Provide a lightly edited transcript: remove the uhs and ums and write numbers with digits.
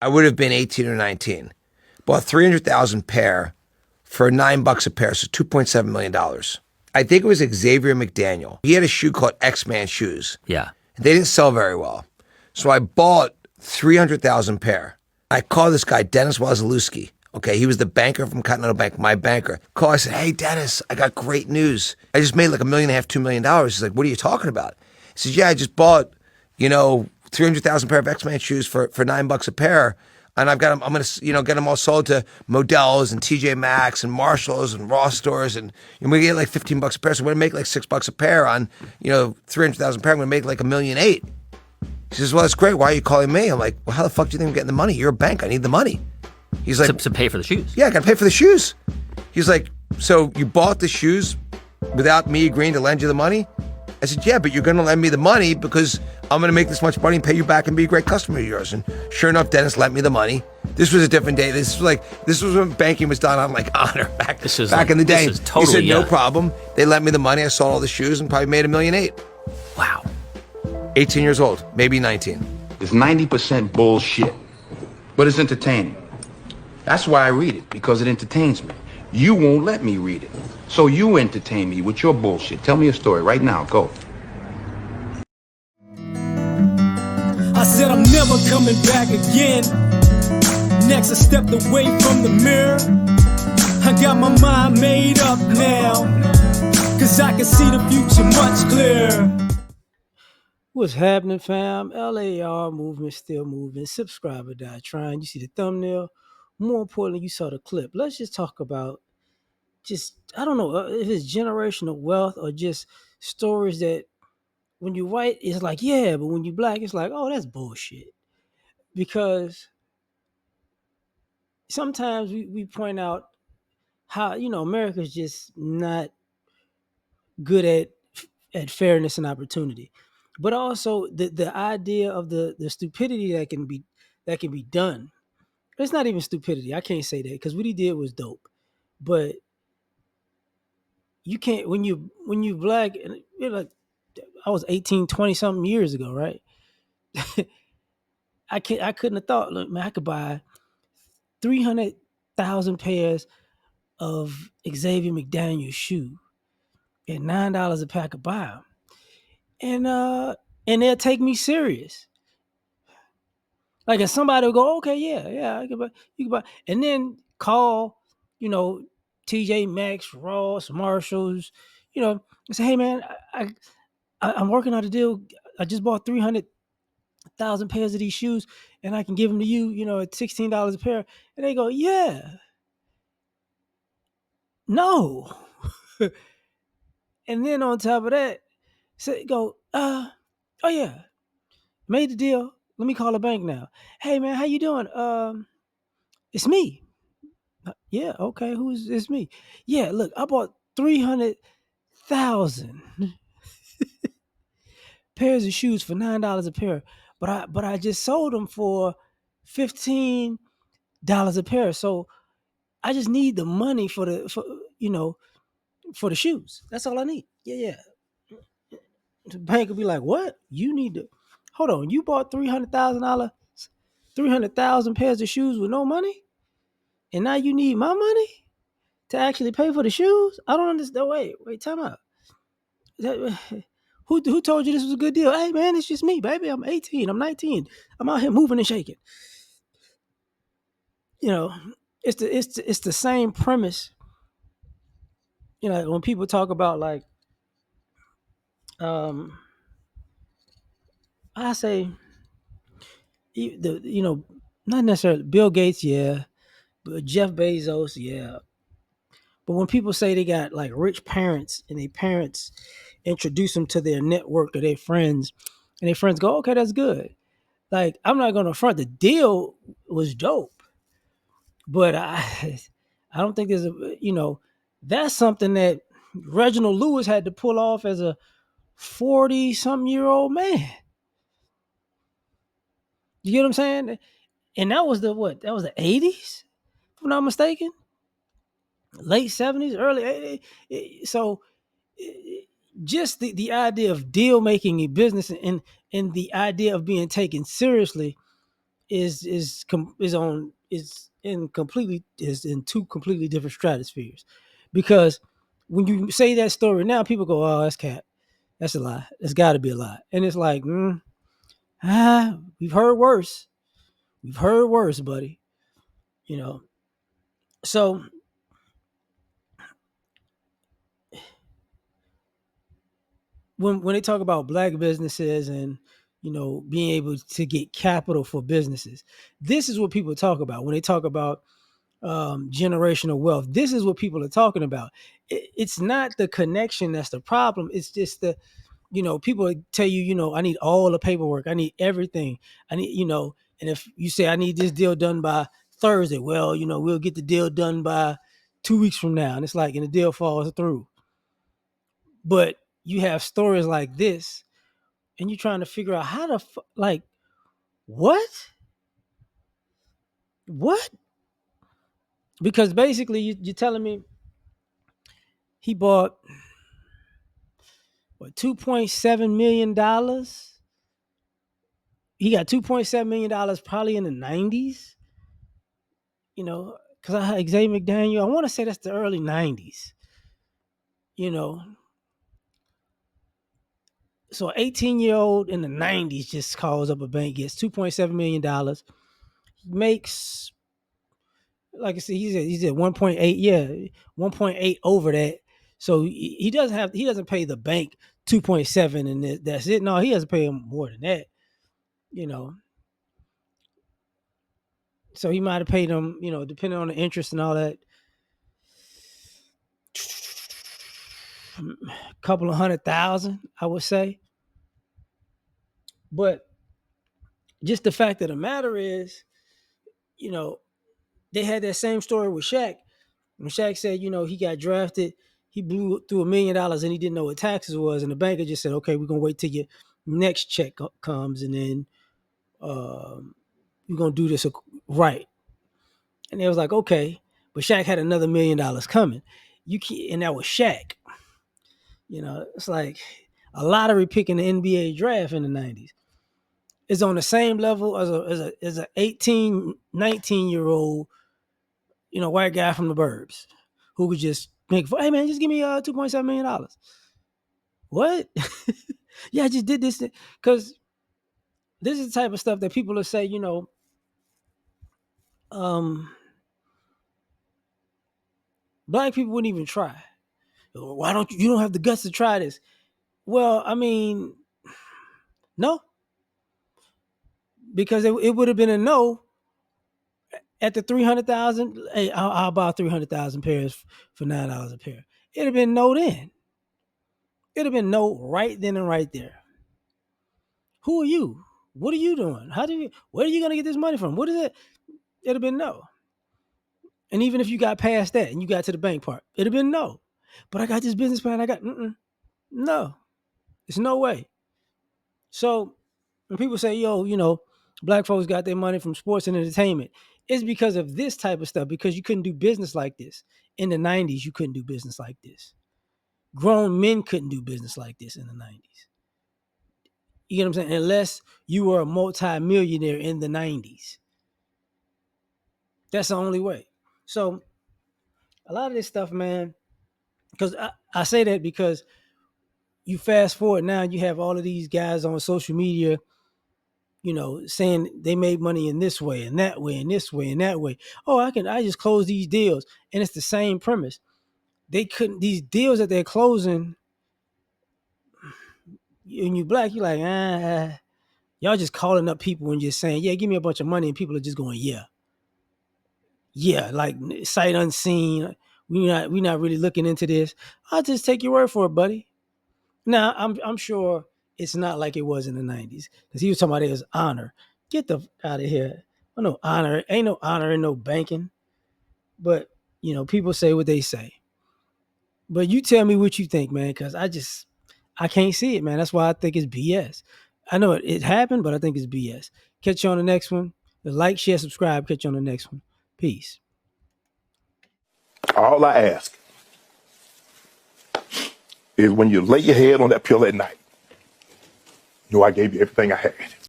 I would have been 18 or 19. Bought 300,000 pair for $9 a pair, so $2.7 million. I think it was Xavier McDaniel. He had a shoe called X-Man shoes. Yeah. They didn't sell very well. So I bought 300,000 pair. I called this guy, Dennis Wazalewski. Okay, he was the banker from Continental Bank, my banker. I said, hey, Dennis, I got great news. I just made like $1.5 million, $2 million. He's like, what are you talking about? He says, yeah, I just bought, 300,000 pair of X-Man shoes for $9 a pair. And I've got them, I'm going to, get them all sold to Modell's and TJ Maxx and Marshalls and Ross stores. And we get like $15 a pair. So we're going to make like $6 a pair on, 300,000 pair. I'm going to make like $1.8 million. He says, well, that's great. Why are you calling me? I'm like, well, how the fuck do you think I'm getting the money? You're a bank. I need the money. He's like, to pay for the shoes. Yeah, I got to pay for the shoes. He's like, so you bought the shoes without me agreeing to lend you the money? I said, yeah, but you're going to lend me the money because I'm going to make this much money and pay you back and be a great customer of yours. And sure enough, Dennis lent me the money. This was a different day. This was when banking was done on like honor back in the day. He said, no problem. They lent me the money. I sold all the shoes and probably made $1.8 million. Wow. 18 years old, maybe 19. It's 90% bullshit, but it's entertaining. That's why I read it, because it entertains me. You won't let me read it. So you entertain me with your bullshit. Tell me a story right now. Go. I said I'm never coming back again. Next I stepped away from the mirror. I got my mind made up now, cause I can see the future much clearer. What's happening, fam? L.A.R. movement still moving. Subscribe or die trying. You see the thumbnail. More importantly, you saw the clip. Let's just talk about I don't know if it's generational wealth or just stories that when you white, it's like, yeah, but when you black, it's like, oh, that's bullshit. Because sometimes we point out how, America's just not good at fairness and opportunity. But also the idea of the stupidity that can be done. It's not even stupidity. I can't say that because what he did was dope. But you can't when you black, and you're like, I was 18, 20 something years ago, right? I couldn't have thought, look, man, I could buy 300,000 pairs of Xavier McDaniel shoe at $9 a pair. I could buy them, and they'll take me serious. Like, if somebody will go, okay, yeah, I can buy, you can buy, and then call, TJ Maxx, Ross, Marshalls, and say, hey man, I'm working out a deal. I just bought 300,000 pairs of these shoes, and I can give them to you, at $16 a pair. And they go, yeah, no. And then on top of that, oh yeah, made the deal. Let me call a bank now. Hey man, how you doing? It's me. Yeah, okay. It's me? Yeah, look, I bought 300,000 pairs of shoes for $9 a pair, but I just sold them for $15 a pair. So I just need the money for the shoes. That's all I need. Yeah. The bank will be like, what? You need to hold on. You bought $300,000, 300,000 pairs of shoes with no money, and now you need my money to actually pay for the shoes? I don't understand. Wait, time out. Who told you this was a good deal? Hey man, it's just me, baby. I'm 18. I'm 19. I'm out here moving and shaking. It's the same premise. When people talk about like, I say, not necessarily Bill Gates, yeah, but Jeff Bezos, yeah. But when people say they got like rich parents and their parents introduce them to their network or their friends, and their friends go, okay, that's good. Like, I'm not going to front. The deal was dope, but I don't think that's something that Reginald Lewis had to pull off as a 40-something-year-old man. You get what I'm saying? And that was the 80s, if I'm not mistaken. Late 70s, early 80s. So just the idea of deal making in business and the idea of being taken seriously is in two completely different stratospheres, because when you say that story now, people go, "Oh, that's cat, that's a lie, it's got to be a lie," and it's like, we've heard worse, buddy. You know, so when they talk about black businesses and being able to get capital for businesses, this is what people talk about when they talk about generational wealth. This is what people are talking about. It's not the connection that's the problem. It's just the, people tell you, I need all the paperwork, I need everything, I need, and if you say I need this deal done by Thursday, well, we'll get the deal done by 2 weeks from now, and it's like, and the deal falls through. But you have stories like this, and you're trying to figure out how to like what what because basically you're telling me he bought what, $2.7 million. He got $2.7 million probably in the 90s, because I had Xavier McDaniel, I want to say that's the early 90s, you know so an 18-year-old in the 90s just calls up a bank, gets $2.7 million, makes, like I said, he's at 1.8, 1.8 over that. So he doesn't pay the bank 2.7 and that's it. No, he doesn't pay him more than that. You know, so he might have paid him, depending on the interest and all that, a couple of 100,000, I would say. But just the fact of the matter is, you know, they had that same story with Shaq. When Shaq said, he got drafted, he blew through $1 million and he didn't know what taxes was, and the banker just said, "Okay, we're gonna wait till your next check comes, and then we're gonna do this right." And they was like, "Okay," but Shaq had another $1 million coming. You can't, and that was Shaq. It's like a lottery pick in the NBA draft in the 90s. Is on the same level as a 18, 19-year-old, white guy from the burbs who could just make, "Hey man, just give me $2.7 million." What? Yeah, I just did this because this is the type of stuff that people will say, um, black people wouldn't even try. Why don't you don't have the guts to try this? Well, I mean, no, because it would have been a no at the 300,000. Hey, I'll buy 300,000 pairs for $9 a pair. It'd have been no then. It'd have been no right then and right there. Who are you? What are you doing? Where are you gonna get this money from? What is it? It'd have been no. And even if you got past that and you got to the bank part, it'd have been no. But I got this business plan. No, it's no way. So when people say, "Yo, black folks got their money from sports and entertainment," it's because of this type of stuff. Because you couldn't do business like this in the 90s. You couldn't do business like this. Grown men couldn't do business like this in the 90s. You get what I'm saying? Unless you were a multi-millionaire in the 90s. That's the only way. So a lot of this stuff, man, because I say that because you fast forward now, you have all of these guys on social media, saying they made money in this way and that way and this way and that way. Oh, I just close these deals. And it's the same premise. These deals that they're closing, and you black, you're like, y'all just calling up people and just saying, "Yeah, give me a bunch of money," and people are just going, "Yeah. Yeah," like sight unseen. We not really looking into this. I'll just take your word for it, buddy. Now I'm sure it's not like it was in the 90s, because he was talking about it as honor. Get the out of here. Oh, no honor. Ain't no honor in no banking. But people say what they say. But you tell me what you think, man, because I can't see it, man. That's why I think it's BS. I know it happened, but I think it's BS. Catch you on the next one. Like, share, subscribe. Catch you on the next one. Peace. All I ask is when you lay your head on that pillow at night, know I gave you everything I had.